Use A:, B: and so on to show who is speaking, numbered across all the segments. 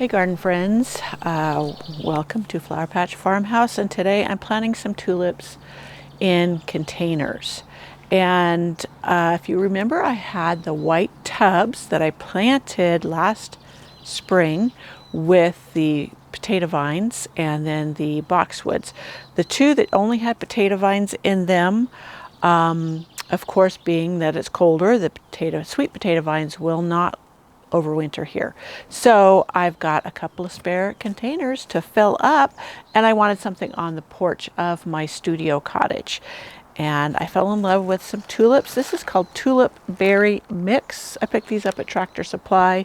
A: Hey garden friends, welcome to Flower Patch Farmhouse, and today I'm planting some tulips in containers. And if you remember, I had the white tubs that I planted last spring with the potato vines and then the boxwoods. The two that only had potato vines in them, of course, being that it's colder, the sweet potato vines will not overwinter here. So I've got a couple of spare containers to fill up, and I wanted something on the porch of my studio cottage. And I fell in love with some tulips. This is called Tulip Berry Mix. I picked these up at Tractor Supply,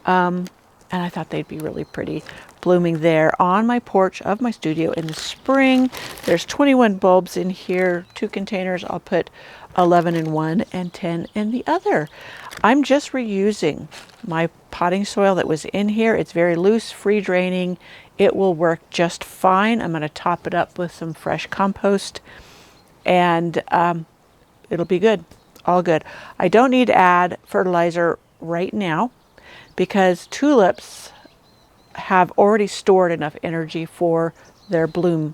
A: and I thought they'd be really pretty blooming there on my porch of my studio in the spring. There's 21 bulbs in here, 2 containers. I'll put 11 in one and 10 in the other. I'm just reusing my potting soil that was in here. It's very loose, free draining. It will work just fine. I'm going to top it up with some fresh compost, and it'll be good, all good. I don't need to add fertilizer right now because tulips have already stored enough energy for their bloom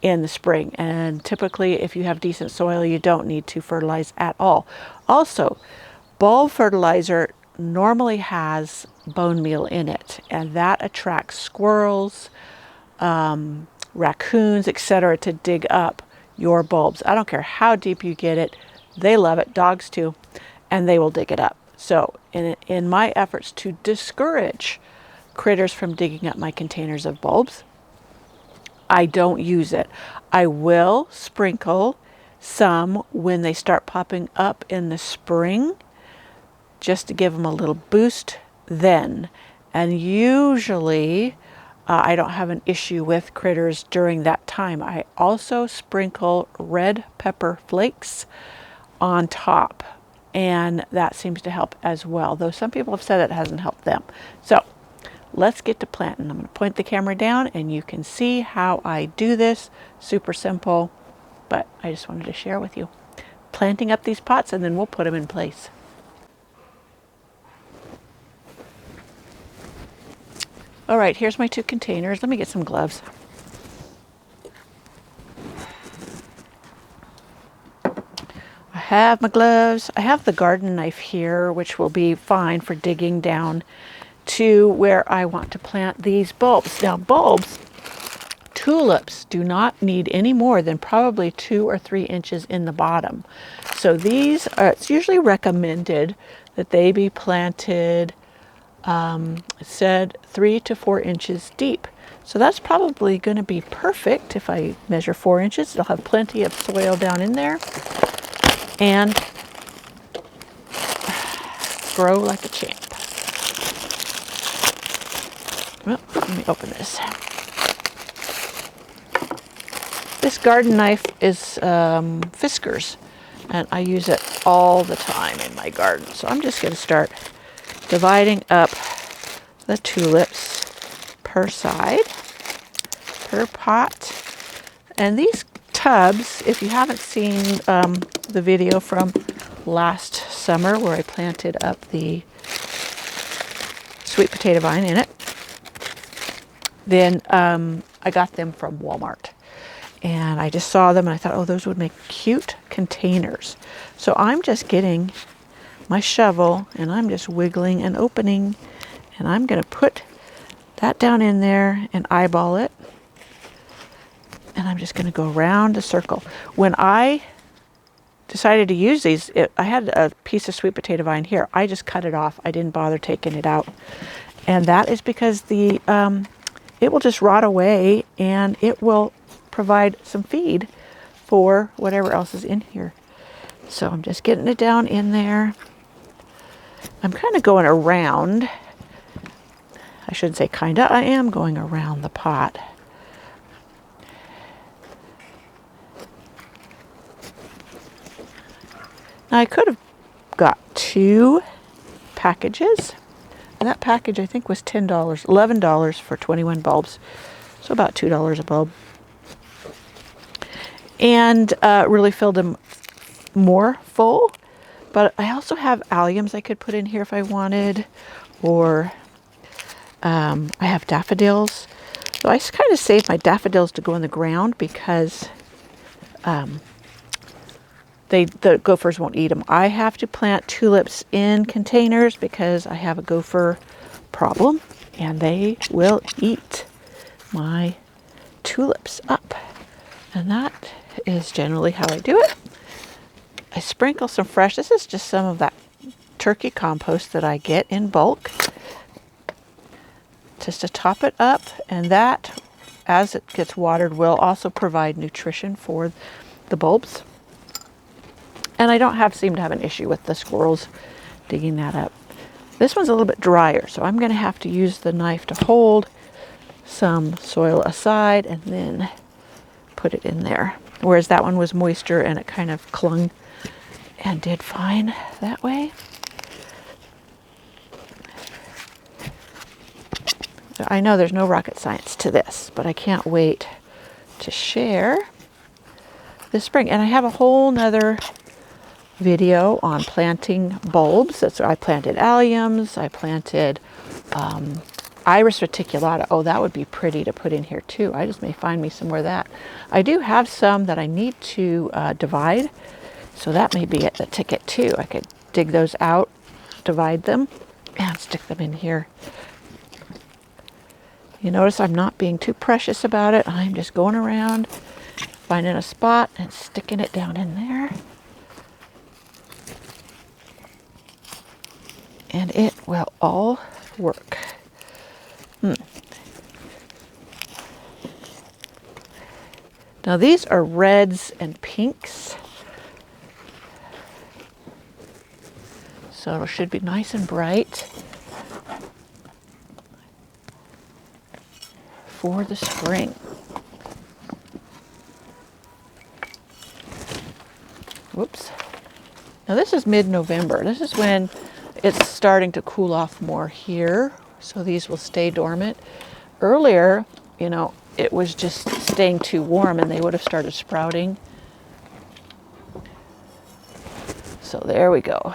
A: in the spring. And typically, if you have decent soil, you don't need to fertilize at all. Also, bulb fertilizer normally has bone meal in it, and that attracts squirrels, raccoons, etc. to dig up your bulbs. I don't care how deep you get it, they love it, dogs too, and they will dig it up. So in my efforts to discourage critters from digging up my containers of bulbs, I don't use it. I will sprinkle some when they start popping up in the spring, just to give them a little boost then. And usually I don't have an issue with critters during that time. I also sprinkle red pepper flakes on top, and that seems to help as well, though some people have said it hasn't helped them. So let's get to planting. I'm going to point the camera down and you can see how I do this. Super simple, but I just wanted to share with you. Planting up these pots, and then we'll put them in place. All right, here's my 2 containers. Let me get some gloves. I have my gloves. I have the garden knife here, which will be fine for digging down to where I want to plant these bulbs. Now, bulbs, tulips do not need any more than probably 2 or 3 inches in the bottom. So these are, it's usually recommended that they be planted, it said 3 to 4 inches deep. So that's probably going to be perfect. If I measure 4 inches, it'll have plenty of soil down in there and grow like a champ. Well, let me open this. This garden knife is Fisker's, and I use it all the time in my garden. So I'm just going to start dividing up the tulips per side, per pot. And these tubs, if you haven't seen the video from last summer where I planted up the sweet potato vine in it, then I got them from Walmart. And I just saw them and I thought, oh, those would make cute containers. So I'm just getting my shovel and I'm just wiggling and opening, and I'm going to put that down in there and eyeball it. And I'm just going to go around a circle. When I decided to use these, I had a piece of sweet potato vine here. I just cut it off. I didn't bother taking it out. And that is because it will just rot away, and it will provide some feed for whatever else is in here. So I'm just getting it down in there. I'm kind of going around. I shouldn't say kind of. I am going around the pot. Now I could have got 2 packages. And that package, I think, was $10, $11 for 21 bulbs. So about $2 a bulb. And really filled them more full. But I also have alliums I could put in here if I wanted, or I have daffodils. So I kind of save my daffodils to go in the ground because the gophers won't eat them. I have to plant tulips in containers because I have a gopher problem and they will eat my tulips up. And that is generally how I do it. I sprinkle some fresh, this is just some of that turkey compost that I get in bulk, just to top it up, and that, as it gets watered, will also provide nutrition for the bulbs. And I don't seem to have an issue with the squirrels digging that up. This one's a little bit drier, so I'm going to have to use the knife to hold some soil aside and then put it in there. Whereas that one was moister and it kind of clung and did fine that way. So I know there's no rocket science to this, but I can't wait to share this spring. And I have a whole nother video on planting bulbs. I planted alliums, I planted Iris reticulata. Oh, that would be pretty to put in here too. I just may find me somewhere that. I do have some that I need to divide, so that may be the ticket too. I could dig those out, divide them, and stick them in here. You notice I'm not being too precious about it. I'm just going around, finding a spot and sticking it down in there. And it will all work. Now these are reds and pinks. So it should be nice and bright for the spring. Whoops. Now this is mid-November. This is when it's starting to cool off more here. So these will stay dormant. Earlier, you know, it was just staying too warm and they would have started sprouting. So there we go.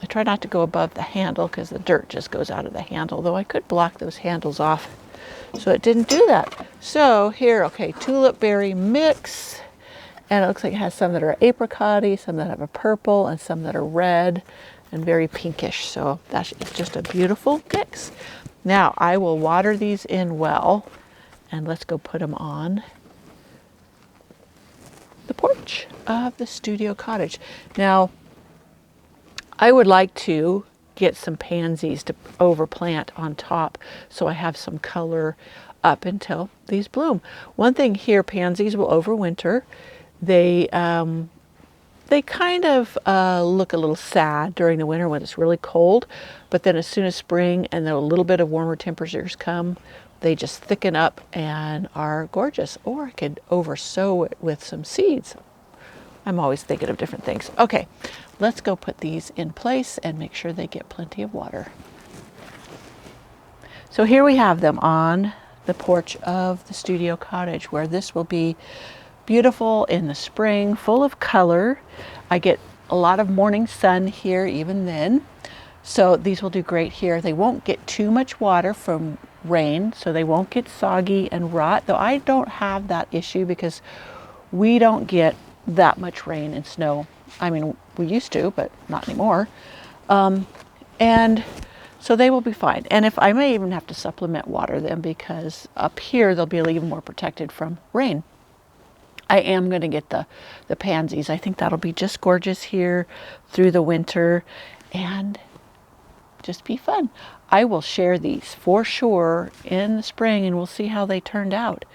A: I try not to go above the handle because the dirt just goes out of the handle, though I could block those handles off so it didn't do that. So here, okay, tulip berry mix. And it looks like it has some that are apricot-y, some that have a purple, and some that are red and very pinkish. So that's just a beautiful mix. Now I will water these in well, and let's go put them on the porch of the studio cottage. Now, I would like to get some pansies to overplant on top so I have some color up until these bloom. One thing here, pansies will overwinter. They kind of look a little sad during the winter when it's really cold, but then as soon as spring and a little bit of warmer temperatures come, they just thicken up and are gorgeous. Or I could oversow it with some seeds. I'm always thinking of different things. Okay, let's go put these in place and make sure they get plenty of water. So here we have them on the porch of the studio cottage, where this will be beautiful in the spring, full of color. I get a lot of morning sun here even then. So these will do great here. They won't get too much water from rain, so they won't get soggy and rot, though I don't have that issue because we don't get that much rain and snow. I mean, we used to, but not anymore. And so they will be fine. And if I may even have to supplement water them, because up here they'll be even more protected from rain. I am going to get the pansies. I think that'll be just gorgeous here through the winter and just be fun. I will share these for sure in the spring and we'll see how they turned out.